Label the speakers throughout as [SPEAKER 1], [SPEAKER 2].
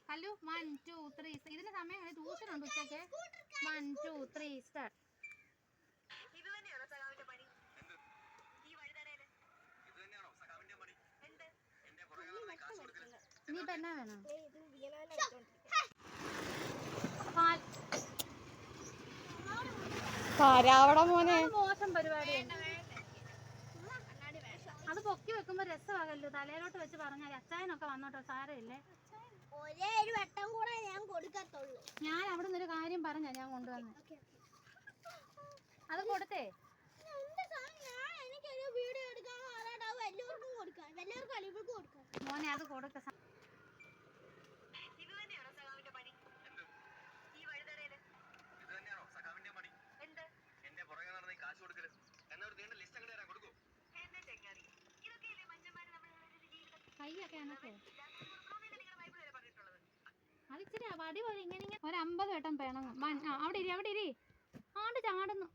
[SPEAKER 1] കല്ലു 1 2 3 ഇതിന് സമയം ട്യൂഷൻ ഉണ്ട് ഉച്ചയ്ക്ക്. 1 2 3 സ്റ്റാർട്ട്. നീ ഇപ്പൊ എന്നാ വേണം? മോശം പരിപാടിയാണ്. അത് പൊക്കി വെക്കുമ്പോ രസമാകല്ലോ. തലയിലോട്ട് വെച്ച് പറഞ്ഞാൽ അച്ചായനൊക്കെ വന്നോട്ടോ, സാരമില്ലേ.
[SPEAKER 2] ഒരേ ഒരു വട്ടം കൂടെ ഞാൻ കൊടുക്കത്തുള്ളൂ.
[SPEAKER 1] ഞാൻ അവിടെ നിന്നൊരു കാര്യം പറഞ്ഞാ ഞാൻ കൊണ്ടുവന്ന് അത് കൊടുത്തേ. മോനെ അത് കൊടുക്ക. കൈയൊക്കെ അതിച്ചിരി വടി പോലെ ഇങ്ങനെ ഒരു 50 വട്ടം പിണങ്ങും. അവിടെ ഇരി ആണ്ട് ചാടുന്നു.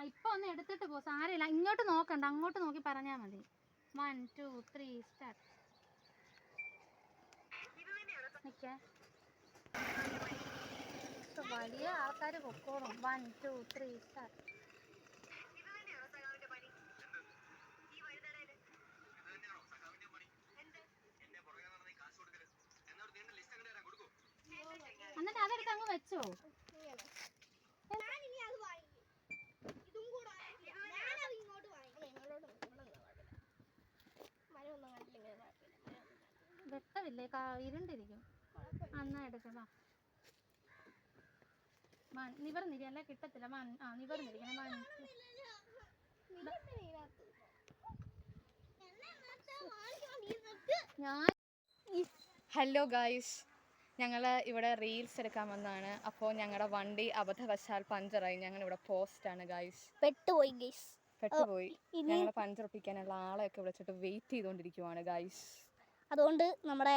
[SPEAKER 1] ഇപ്പൊ ഒന്ന് എടുത്തിട്ട് പോ, സാരമില്ല. ഇങ്ങോട്ട് നോക്കണ്ട, അങ്ങോട്ട് നോക്കി പറഞ്ഞാ മതി. 1 2 3 സ്റ്റാർട്ട്. വലിയ ആൾക്കാര് പൊക്കോളും. 1 2 3 സ്റ്റാർട്ട്. എന്നിട്ട് അതെടുത്ത് അങ്ങ് വെച്ചോ. വെട്ടമില്ലേ, ഇരുണ്ടിരിക്കും. എന്നാ എടുക്കാം. നിവർന്നിരി, അല്ല കിട്ടത്തില്ല. നിവർന്നിരിക്കണം.
[SPEAKER 3] ഹലോ ഗായ്സ്, ഞങ്ങൾ ഇവിടെ റീൽസ് എടുക്കാൻ വന്നതാണ്. അപ്പോൾ ഞങ്ങളുടെ വണ്ടി അബദ്ധവശാൽ പഞ്ചറായി. ഞങ്ങളിവിടെ പോസ്റ്റാണ് ഗായ്സ്. പെട്ടുപോയി. ഞങ്ങൾ പഞ്ചർ ഒട്ടിക്കാനുള്ള ആളെയൊക്കെ വിളിച്ചിട്ട് വെയിറ്റ് ചെയ്തുകൊണ്ടിരിക്കുവാണ് ഗായ്സ്.
[SPEAKER 2] അതുകൊണ്ട് നമ്മുടെ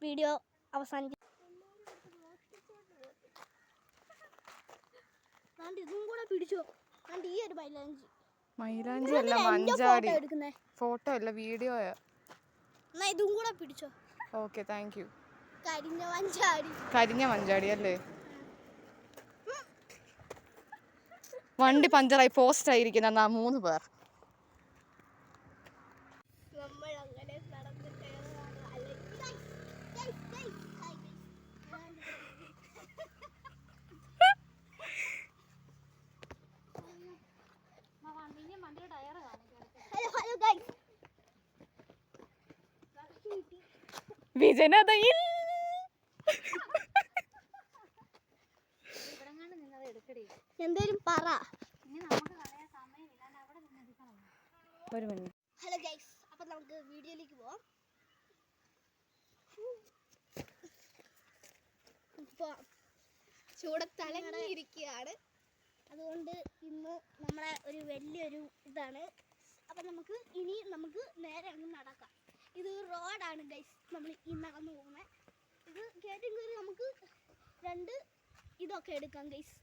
[SPEAKER 2] വീഡിയോ അവസാനിക്കും. ഇതും കൂടെ പിടിച്ചോ. ഈ ഒരു
[SPEAKER 3] മൈലാഞ്ചി അല്ല, മഞ്ചാടി. ഫോട്ടോ അല്ല, വീഡിയോയാ.
[SPEAKER 2] ഇതും കൂടെ പിടിച്ചോ.
[SPEAKER 3] Okay, thank you.
[SPEAKER 2] കരിഞ്ഞ
[SPEAKER 3] മഞ്ചാടി അല്ലേ. വണ്ടി പഞ്ചറായി, പോസ്റ്റ് ആയിരിക്കുന്ന 3 പേർ. വിജനതയിൽ
[SPEAKER 2] എന്തേലും പറ.
[SPEAKER 3] ഒരു മിനിറ്റ്.
[SPEAKER 2] ഹലോ ഗൈസ്, അപ്പൊ നമുക്ക് വീഡിയോയിലേക്ക് പോവാം. ചൂടത്തലങ്ങിയിരിക്കുകയാണ്. അതുകൊണ്ട് ഇന്ന് നമ്മളെ ഒരു വലിയൊരു ഇതാണ്. അപ്പം നമുക്ക് നേരെ അങ്ങ് നടക്കാം. ഇത് റോഡാണ് ഗൈസ്, നമ്മൾ ഈ നടന്നു പോകുന്നത്. ഇത് കയറ്റം കയറി നമുക്ക് 2 ഇതൊക്കെ എടുക്കാം ഗൈസ്.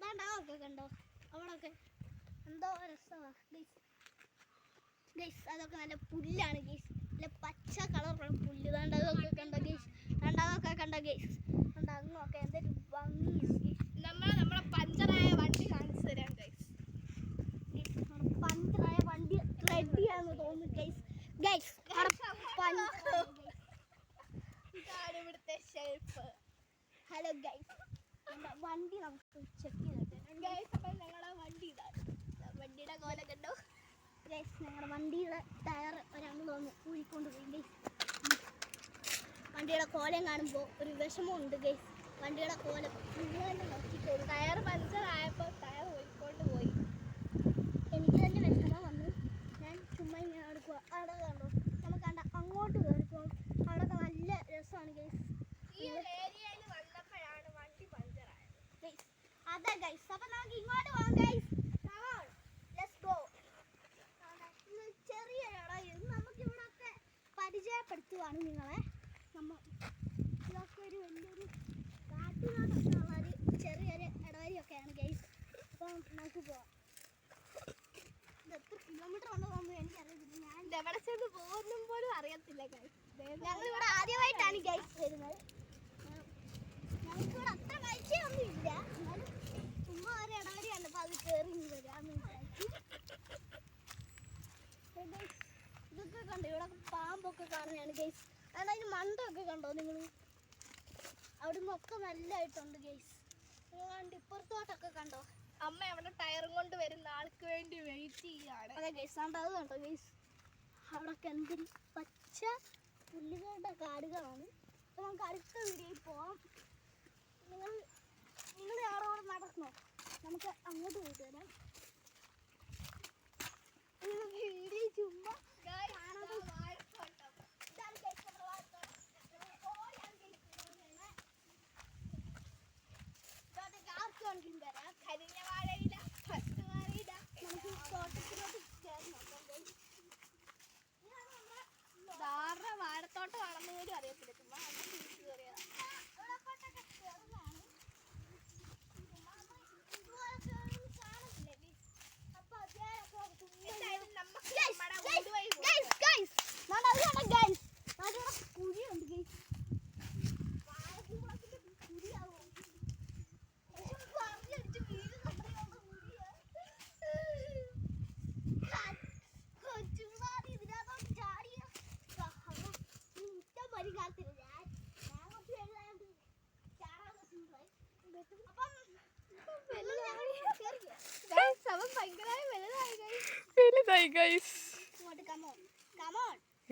[SPEAKER 2] വേണ്ടാവൊക്കെ കണ്ടോ, അവിടെയൊക്കെ എന്തോ രസമാണ് ഗൈസ്. അതൊക്കെ നല്ല പുല്ലാണ് ഗൈസ്, നല്ല പച്ച കളറുള്ള പുല്ല്. അതൊക്കെ കണ്ടോ ഗൈസ്, അങ്ങൊക്കെ എന്തൊരു ഭംഗി. നമ്മളെ പഞ്ചറായ വണ്ടി കാണിച്ചു തരാം ഗൈസ്. പഞ്ചറായ വണ്ടി റെഡിയാന്ന് തോന്നുന്നു ഗൈസ്. ഇതാണ് ഇവിടുത്തെ ഷെൽഫ്. ഹലോ ഗൈസ്, വണ്ടി നമുക്ക് ചെക്ക് ചെയ്തിട്ട് ഗൈസ്. അപ്പം ഞങ്ങളുടെ വണ്ടി ഇതാണ്. വണ്ടിയുടെ കോല കണ്ടോ ഗൈസ്. ഞങ്ങളുടെ വണ്ടിയുടെ ടയർ ഒരാൾ തോന്നുന്നു ഊരിക്കൊണ്ട് പോയി ഗൈസ്. വണ്ടിയുടെ കോലം കാണുമ്പോൾ ഒരു വിഷമമുണ്ട് ഗൈസ്. വണ്ടിയുടെ കോലം നിങ്ങൾ തന്നെ നോക്കിക്കോളൂ. ടയർ പഞ്ചറായപ്പോൾ ടയർ ഊരിക്കൊണ്ട് പോയി. എനിക്ക് തന്നെ വിഷമം വന്നു. ഞാൻ ചുമ്മാ ഇങ്ങനെ എടുക്കുക. അവിടെ കണ്ടോ, നമുക്ക് കണ്ട അങ്ങോട്ട് കയറിപ്പോ. അവിടെയൊക്കെ നല്ല രസമാണ് ഗൈസ്. ഈ ഏരിയയിൽ വന്നപ്പോഴാണ് വണ്ടി പഞ്ചറായത് ഗൈസ്. അതെ ഗൈസ്, അപ്പൊ നമുക്ക് ഇങ്ങോട്ട് പോകാം ഗൈസ്. Let's go. ചെറിയൊരു നമുക്കിവിടൊക്കെ പരിചയപ്പെടുത്തുവാണ് നിങ്ങളെ. ഇതൊക്കെ ഒരു വലിയൊരു കാട്ടിനോടൊക്കെ ഉള്ളൊരു ചെറിയൊരു ഇടവരിയൊക്കെയാണ് ഗൈസ്. എവിടെ ചെന്ന് പോകുന്നും പോലും അറിയത്തില്ല ഗൈസ്. ഞങ്ങൾ ഇവിടെ ആദ്യമായിട്ടാണ് ഗൈസ് വരുന്നത്. ഞങ്ങൾക്കിവിടെ അത്ര മത്സ്യമൊന്നും ഇല്ല, എന്നാലും ചുമ്മാ ഒരു ഇടവരി കണ്ടപ്പോൾ അത് കയറി വരാമെന്ന് വിചാരിച്ചു. ഇതൊക്കെ കണ്ടോ, ഇവിടെ പാമ്പൊക്കെ കാണുന്നതാണ് ഗൈസ്. കാരണം അതിന് മണ്ടൊക്കെ കണ്ടോ നിങ്ങൾ? അവിടെ നിന്നൊക്കെ നല്ലതായിട്ടുണ്ട് ഗൈസ്. കണ്ട് ഇപ്പുറത്തോട്ടൊക്കെ കണ്ടോ?
[SPEAKER 3] അമ്മ അവിടെ ടയറും കൊണ്ട് വരുന്ന ആൾക്ക് വേണ്ടി വെയിറ്റ് ചെയ്യാണ്.
[SPEAKER 2] അതെ ഗൈസ്, കണ്ടോ? അത് കണ്ടോ ഗൈസ്? അവിടെയൊക്കെ എന്തൊരു പച്ച പുല്ലുകളുടെ കാടുകളാണ്. അപ്പോൾ നമുക്ക് അടുത്ത വീഡിയോയിൽ പോവാം. നിങ്ങൾ ഞങ്ങളോട് നടക്കണോ? നമുക്ക് അങ്ങോട്ട് പോയിട്ട് വരാം. വീഡിയോ ചുമ്മാ കരിഞ്ഞ വാഴയില, പത്ത് വാഴയില. നമുക്ക് തോട്ടത്തിലോട്ട് കയറി നോക്കാം. ധാരണ വാഴത്തോട്ടമാണെന്ന് പോലും അറിയത്തില്ല. ചുമ്മാ കയറിയതാണ്.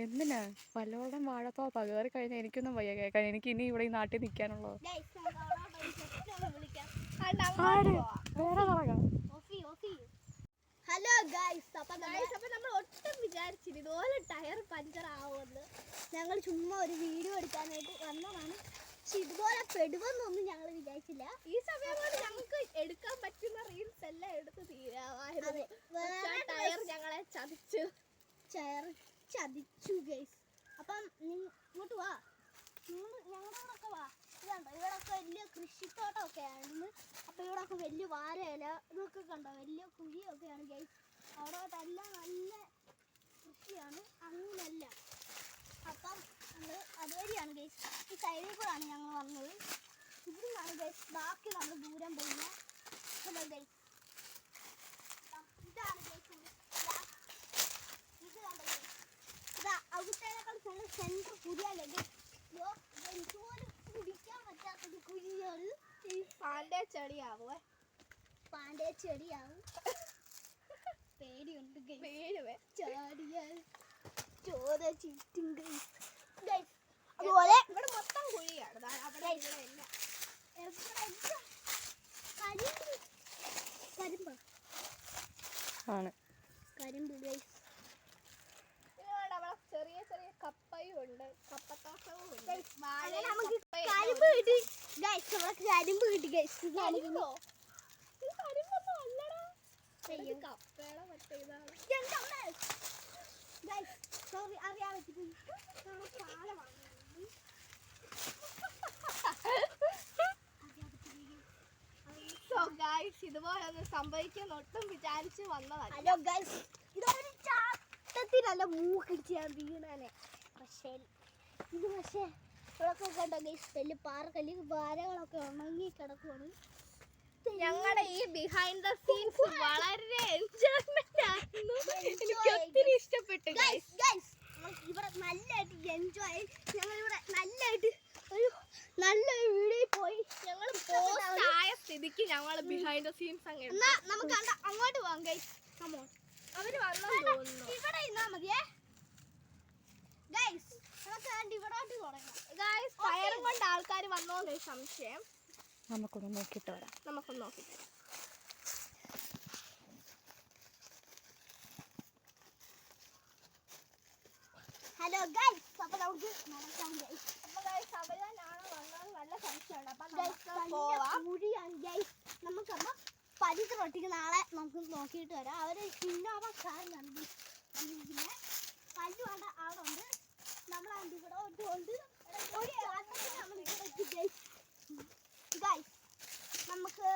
[SPEAKER 3] എന്തിനാ വല്ലോടം വാഴത്തോപ്പാ കയറി കഴിഞ്ഞാൽ എനിക്കൊന്നും വയ്യ കേൾക്കാൻ. എനിക്ക് ഇനി ഇവിടെ ഈ നാട്ടിൽ നിൽക്കാനുള്ളൂ.
[SPEAKER 2] ഹലോ ഗൈസ്, അപ്പൊ നമ്മൾ ഒട്ടും വിചാരിച്ചില്ല ഇതുപോലെ ടയർ പഞ്ചർ ആവുമെന്ന്. ഞങ്ങൾ ചുമ്മാ ഒരു വീഡിയോ എടുക്കാനായിട്ട് വന്നതാണ്. പക്ഷെ ഇതുപോലെ പെടുവെന്നൊന്നും ഞങ്ങൾ വിചാരിച്ചില്ല. ഈ സമയം കൊണ്ട് ഞങ്ങൾക്ക് എടുക്കാൻ പറ്റുന്ന റീൽസ് എല്ലാം എടുത്ത് തീരാമായിരുന്നു. ടയർ ഞങ്ങളെ ചതിച്ചു ഗൈസ്. അപ്പം ഇങ്ങോട്ട് വാ, ഞങ്ങളോടൊക്കെ വാ. ഇതുണ്ടോ, ഇവിടെയൊക്കെ വലിയ കൃഷിത്തോട്ടമൊക്കെ ആയിരുന്നു. അപ്പോൾ ഇവിടെയൊക്കെ വലിയ വാരയില ഇതൊക്കെ കണ്ടോ, വലിയ കുഴിയൊക്കെയാണ് ഗൈസ്. അവിടോട്ടെല്ലാം നല്ല കൃഷിയാണ്, അങ്ങനല്ല. അപ്പം നമ്മൾ അതുവഴിയാണ് ഗൈസ്, ഈ സൈഡിൽ കൂടെയാണ് ഞങ്ങൾ വന്നത്. ഇവിടെ നിന്നാണ് ഗൈസ് ബാക്കി നമ്മൾ ദൂരം പോകുന്നത്. ഹലോ ഗൈസ്, ഇതാണ് ഗൈസ്, ഇത് കണ്ടോ ഗൈസ്, ഇതാ അവിടുത്തേക്കാൾ നല്ല സെൻറ്റർ കുഴിയല്ലേ ഗൈസ്. എനിക്ക് പോലും കുടിക്കാൻ പറ്റാത്തൊരു കുഴിയാണ്. ഈ പാണ്ടേ ചെടിയാവും പേടിയുണ്ട് ചാടിയാൽ ചോര ചീറ്റും ഗൈസ്. അതുപോലെ ഇവിടെ മൊത്തം കുഴിയാണ്. കരിമ്പ് ഗൈസ്. ചെറിയ ചെറിയ കപ്പയും ഉണ്ട്, കപ്പത്തോട്ടവും ഉണ്ട്. നമുക്ക് കരിമ്പ് കിട്ടി ഗൈസ്, നമുക്ക് കരിമ്പ് കിട്ടി ഗൈസ്. കരിമ്പൊന്നും അല്ലടാ, കപ്പയുടെ മറ്റേ ഇതാണ്. സോറി, അറിയാൻ പറ്റിപ്പോയി. സോ ഗൈസ്, ഇതുപോലൊന്നും സംഭവിക്കാൻ ഒട്ടും വിചാരിച്ച് വന്നതല്ല. ഹലോ ഗൈസ്, ഇതൊരു ചാട്ടത്തിനല്ല മൂക്കിടിച്ച് ഞാൻ വീണാനെ. പക്ഷേ ഇവിടൊക്കെ കണ്ടോ ഗൈസ്, വലിയ പാറക്കല്ല് വാരകളൊക്കെ ഉണങ്ങി കിടക്കുവാണ്. ഞങ്ങളുടെ ഈ ബിഹൈൻഡ് ദ സീൻസ് വളരെ എൻജോയ്മെന്റ് ആയിരുന്നു. എനിക്ക് ഒത്തിരി ഇഷ്ടപ്പെട്ടു ഗൈസ്. ഇവിടെ നല്ലതായിട്ട് എൻജോയ്. ഞങ്ങളിവിടെ നല്ലതായിട്ട് ഒരു നല്ലൊരു വീഡിയോ പോയി. ഞങ്ങൾ പോസ്റ്റ് ആയ സ്ഥിതിക്ക് ഞങ്ങൾ ബിഹൈൻഡ് ദ സീൻസ് എന്നാ നമുക്ക് അങ്ങോട്ട് പോകാം ഗൈസ്. അവര് വന്നെന്ന് തോന്നുന്നു. ഇവിടെ ഇരുന്നാ മതിയേ ഗൈസ്. നമുക്ക് ഇവിടോട്ട് തുടങ്ങാം ഗൈസ്. ടയറും കൊണ്ട് ആൾക്കാർ വന്നോന്ന് സംശയം.
[SPEAKER 3] നമുക്കൊന്ന് നോക്കിയിട്ട് വരാം.
[SPEAKER 2] നമുക്കൊന്ന് നോക്കിയിട്ട് വരാം. ഹലോ ഗൈസ്, അപ്പൊ നമുക്ക് നടക്കാം ഗൈസ്. അപ്പൊ ഗൈസ് അവരാണോ വന്നത് നല്ല സംശയമുണ്ട്. അപ്പൊ കുഴിയാണ് ഗൈസ്. നമുക്കപ്പോൾ പരിക്ക് റൊട്ടിക്ക് നാളെ നമുക്ക് നോക്കിയിട്ട് വരാം. അവർ ഇന്നോവ കാർ കണ്ടു. പിന്നെ കല്ല് വേണ്ട അവിടെ ഉണ്ട്. നമ്മളാണ്ട് ഇവിടെ ഉണ്ട്. ഗൈസ് നമുക്ക്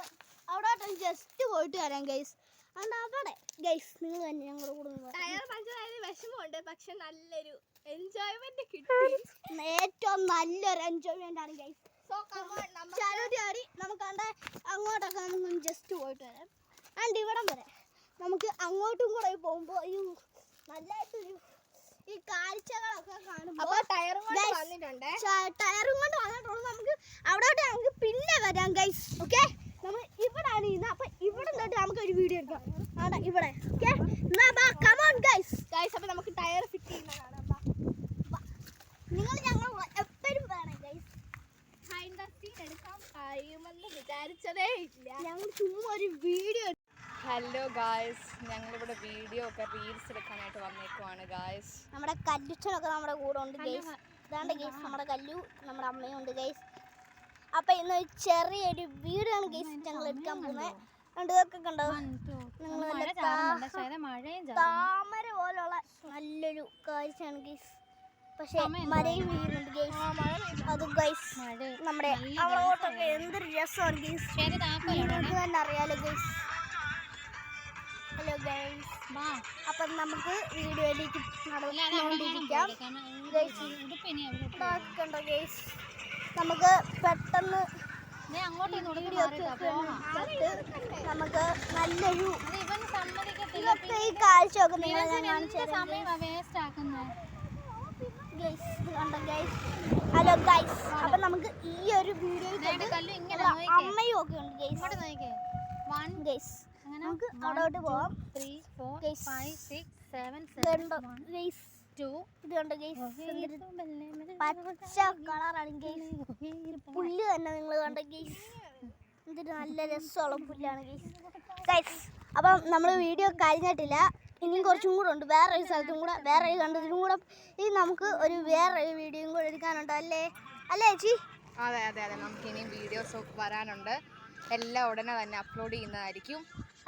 [SPEAKER 2] അവിടോട്ട് ജസ്റ്റ് പോയിട്ട് വരാം ഗൈസ്. അതുകൊണ്ട് അവിടെ ഗൈസ് നിങ്ങൾ തന്നെ ഞങ്ങളുടെ കൂടെ ടയർ പഞ്ചറായത് വിഷമമുണ്ട്, പക്ഷെ നല്ലൊരു എൻജോയ്മെന്റ് കിട്ടി. ഏറ്റവും നല്ലൊരു എൻജോയ്മെന്റ് ആണ് ഗൈസ്. ചാടി നമുക്ക് അങ്ങോട്ടൊക്കെ നമുക്ക് ജസ്റ്റ് പോയിട്ട് വരാം. ആൻഡ് ഇവിടം വരെ നമുക്ക് അങ്ങോട്ടും കൂടെ പോകുമ്പോൾ നല്ലതായിട്ടൊരു ഈ കാഴ്ചകളൊക്കെ കാണുമ്പോൾ ടയറും കൊണ്ട് വന്നിട്ടുണ്ട്. നമുക്ക് അവിടോട്ട് നമുക്ക് പിന്നെ വരാം ഗൈസ്. ഓക്കെ, നമ്മൾ ഇവിടാണ് ഇന്ന്. അപ്പൊ ഇവിടെ തൊട്ട് നമുക്ക് ഒരു വീഡിയോ എടുക്കാം. ആടാ ഇവിടെ. Okay, come on guys. അപ്പൊ നമുക്ക് ടയർ ഫിറ്റ് ചെയ്യുന്ന കാണാം. നിങ്ങൾ ഞങ്ങൾ എപ്പോഴും വേണം ഗൈസ്. എടുക്കാൻ കഴിയുമെന്ന് വിചാരിച്ചതേ ഇല്ല. ഞങ്ങൾ ചുമ്മാ ഒരു വീഡിയോ.
[SPEAKER 3] ഹലോ ഗായ്സ്, ഞങ്ങളിവിടെ വീഡിയോ ഒക്കെ റീൽസ് എടുക്കാനായിട്ട് വന്നേക്കുവാണ് ഗായ്സ്.
[SPEAKER 2] നമ്മുടെ കല്ലുച്ചനൊക്കെ നമ്മുടെ കൂടെ ഉണ്ട് ഗൈസ്. ഇതാണ്ട് ഗൈസ് നമ്മുടെ കല്ലു, നമ്മുടെ അമ്മയും ഉണ്ട് ഗൈസ്. അപ്പൊ ഇന്ന് ചെറിയൊരു വീഡിയോ ആണ് ഗൈസ് ഞങ്ങൾ എടുക്കാൻ പോകുന്നത്. ഇതൊക്കെ കണ്ടോ, താമര പോലുള്ള നല്ലൊരു കാഴ്ചയാണ് ഗൈസ്. പക്ഷെ മഴയും വീഴുന്നുണ്ട് ഗൈസ്. അത് ഗൈസ് നമ്മുടെ അങ്ങോട്ടൊക്കെ എന്തൊരു രസമാണ് ഗൈസ്. നിങ്ങൾക്ക് തന്നെ അറിയാലോ ഗൈസ്. ഹലോ ഗൈസ്, അപ്പം നമുക്ക് വീഡിയോയിലേക്ക് നടന്നുകൊണ്ടിരിക്കാം. കണ്ടോ ഗൈസ്, നമുക്ക് പെട്ടെന്ന് നമുക്ക് നല്ലൊരു ഇതൊക്കെ ഈ കാഴ്ച ഒക്കെ നിങ്ങൾ ഞാൻ കാണിച്ചു തരാം. ഹലോ ഗൈസ്, അപ്പൊ നമുക്ക് ഈ ഒരു വീഡിയോ അമ്മയും ഒക്കെ ഉണ്ട് ഗൈസ്. ഗൈസ് നമുക്ക് അവിടോട്ട് പോവാം.
[SPEAKER 1] 3 4 5 6 7
[SPEAKER 2] ഇതുണ്ട് ഗൈസ്, പച്ച കളറാണ് ഗൈസ്. പുല്ല് തന്നെ നിങ്ങൾ കണ്ട ഗൈസ്, എന്തൊരു നല്ല രസമുള്ള പുല്ലാണ് ഗൈസ്. ഗൈസ് അപ്പം നമ്മൾ വീഡിയോ കഴിഞ്ഞിട്ടില്ല, ഇനിയും കുറച്ചും കൂടെ ഉണ്ട്. വേറൊരു സ്ഥലത്തും കൂടെ, വേറൊരു കണ്ടതിനും കൂടെ ഈ നമുക്ക് ഒരു വേറൊരു വീഡിയോയും കൂടെ എടുക്കാനുണ്ട്. അല്ലേ ചേച്ചി?
[SPEAKER 3] അതെ അതെ അതെ, നമുക്ക് ഇനിയും വീഡിയോസ് ഒക്കെ വരാനുണ്ട്. എല്ലാം ഉടനെ തന്നെ അപ്ലോഡ് ചെയ്യുന്നതായിരിക്കും.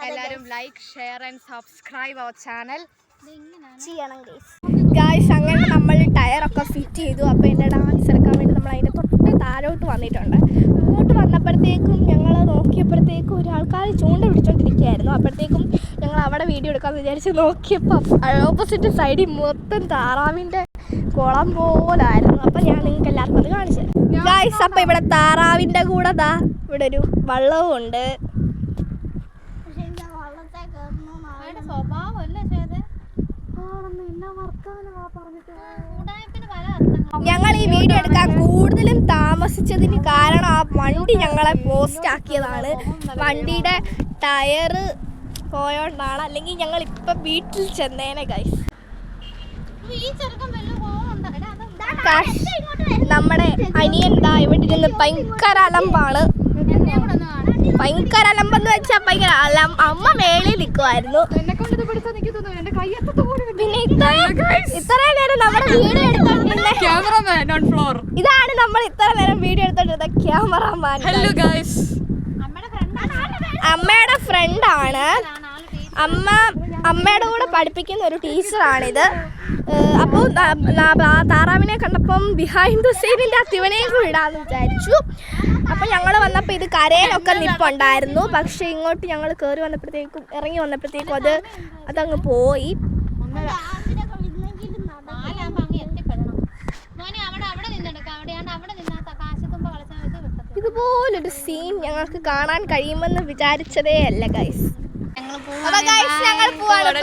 [SPEAKER 3] എല്ലാവരും like, share and subscribe our channel
[SPEAKER 2] ചെയ്യണം ഗൈസ്. അങ്ങനെ നമ്മൾ ടയറൊക്കെ ഫിറ്റ് ചെയ്തു. അപ്പോൾ എൻ്റെ ഡാൻസ് എടുക്കാൻ വേണ്ടി നമ്മൾ അതിൻ്റെ തൊട്ട് താഴോട്ട് വന്നിട്ടുണ്ട്. അങ്ങോട്ട് വന്നപ്പോഴത്തേക്കും ഞങ്ങൾ നോക്കിയപ്പോഴത്തേക്കും ഒരാൾക്കാർ ചൂണ്ട പിടിച്ചോണ്ടിരിക്കുകയായിരുന്നു. അപ്പോഴത്തേക്കും ഞങ്ങൾ അവിടെ വീഡിയോ എടുക്കാമെന്ന് വിചാരിച്ച് നോക്കിയപ്പോൾ ഓപ്പോസിറ്റ് സൈഡിൽ മൊത്തം താറാവിൻ്റെ കുളം പോലായിരുന്നു. അപ്പം ഞാൻ നിങ്ങൾക്ക് എല്ലാവർക്കും അത് കാണിച്ചു തരാം ഗൈസ്. അപ്പം ഇവിടെ താറാവിൻ്റെ കൂടെ ഇവിടെ ഒരു വള്ളവും ഉണ്ട്. ഞങ്ങൾ ഈ വീഡിയോ എടുക്കാൻ കൂടുതലും താമസിച്ചതിന് കാരണം ആ വണ്ടി ഞങ്ങളെ പോസ്റ്റ് ആക്കിയതാണ്. വണ്ടിയുടെ ടയറ് പോയോണ്ടാണ്, അല്ലെങ്കിൽ ഞങ്ങൾ ഇപ്പം വീട്ടിൽ ചെന്നേനെ ഗൈസ്. നമ്മുടെ അനിയൻ ഇവിടെ ഇരുന്ന് ഭയങ്കര അലമ്പാണ്. ഭയങ്കര അലമ്പെന്ന് വെച്ചാൽ ഭയങ്കര അമ്മ മേളിൽ നിൽക്കുമായിരുന്നു. പിന്നെ ഇത്രയും നേരം നമ്മുടെ വീഡിയോ എടുത്തോണ്ടിരുന്ന ഇതാണ് നമ്മൾ ഇത്ര നേരം വീഡിയോ എടുത്തോണ്ടിരുന്ന ക്യാമറമാൻ. അമ്മയുടെ ഫ്രണ്ടാണ്. അമ്മയുടെ കൂടെ പഠിപ്പിക്കുന്ന ഒരു ടീച്ചറാണിത്. അപ്പോൾ താറാവിനെ കണ്ടപ്പം ബിഹൈൻഡ് ദ സീനിൻ്റെ അത്തിവനെയും കൂടി ഇടാമെന്ന് വിചാരിച്ചു. അപ്പം ഞങ്ങൾ വന്നപ്പോൾ ഇത് കരയിലൊക്കെ നിൽപ്പുണ്ടായിരുന്നു. പക്ഷേ ഇങ്ങോട്ട് ഞങ്ങൾ കയറി വന്നപ്പോഴത്തേക്കും ഇറങ്ങി വന്നപ്പോഴത്തേക്കും അതങ്ങ് പോയി. ഇതുപോലൊരു സീൻ ഞങ്ങൾക്ക് കാണാൻ കഴിയുമെന്ന് വിചാരിച്ചതേ അല്ല ഗൈസ്. ഞങ്ങൾ പോവാണ്.